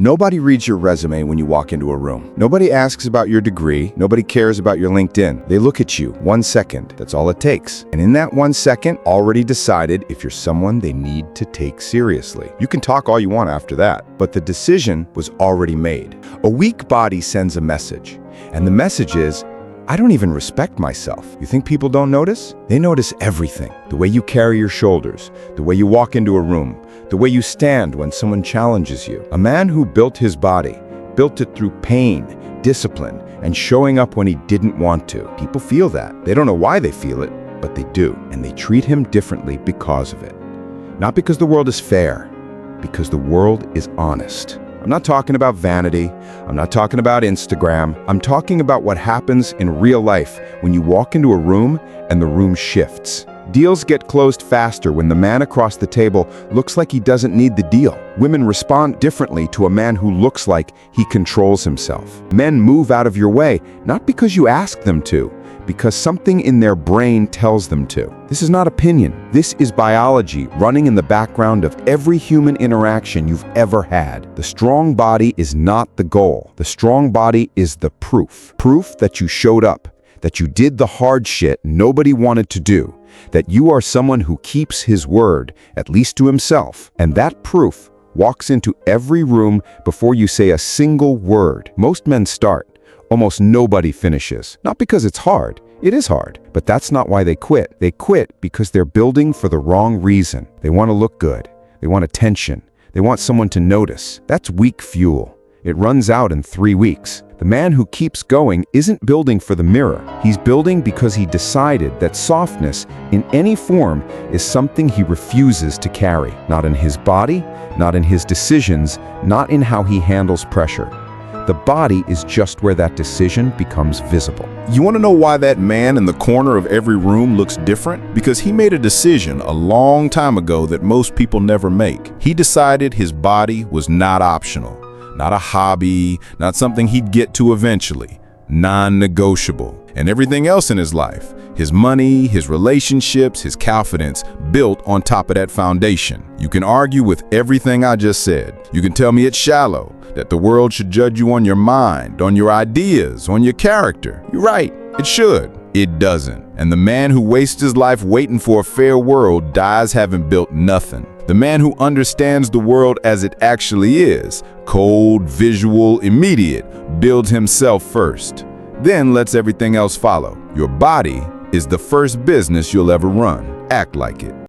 Nobody reads your resume when you walk into a room. Nobody asks about your degree. Nobody cares about your LinkedIn. They look at you 1 second. That's all it takes. And in that 1 second, already decided if you're someone they need to take seriously. You can talk all you want after that, but the decision was already made. A weak body sends a message, and the message is, I don't even respect myself. You think people don't notice? They notice everything. The way you carry your shoulders, the way you walk into a room, the way you stand when someone challenges you. A man who built his body, built it through pain, discipline, and showing up when he didn't want to. People feel that. They don't know why they feel it, but they do. And they treat him differently because of it. Not because the world is fair, because the world is honest. I'm not talking about vanity. I'm not talking about Instagram. I'm talking about what happens in real life when you walk into a room and the room shifts. Deals get closed faster when the man across the table looks like he doesn't need the deal. Women respond differently to a man who looks like he controls himself. Men move out of your way, not because you ask them to, because something in their brain tells them to. This is not opinion. This is biology running in the background of every human interaction you've ever had. The strong body is not the goal. The strong body is the proof. Proof that you showed up, that you did the hard shit nobody wanted to do, that you are someone who keeps his word, at least to himself. And that proof walks into every room before you say a single word. Most men start. Almost nobody finishes. Not because it's hard. It is hard. But that's not why they quit. They quit because they're building for the wrong reason. They want to look good. They want attention. They want someone to notice. That's weak fuel. It runs out in 3 weeks. The man who keeps going isn't building for the mirror. He's building because he decided that softness in any form is something he refuses to carry. Not in his body, not in his decisions, not in how he handles pressure. The body is just where that decision becomes visible. You want to know why that man in the corner of every room looks different? Because he made a decision a long time ago that most people never make. He decided his body was not optional, not a hobby, not something he'd get to eventually, non-negotiable. And everything else in his life, his money, his relationships, his confidence, built on top of that foundation. You can argue with everything I just said. You can tell me it's shallow, that the world should judge you on your mind, on your ideas, on your character. You're right, it should. It doesn't. And the man who wastes his life waiting for a fair world dies having built nothing. The man who understands the world as it actually is, cold, visual, immediate, builds himself first. Then lets everything else follow. Your body is the first business you'll ever run. Act like it.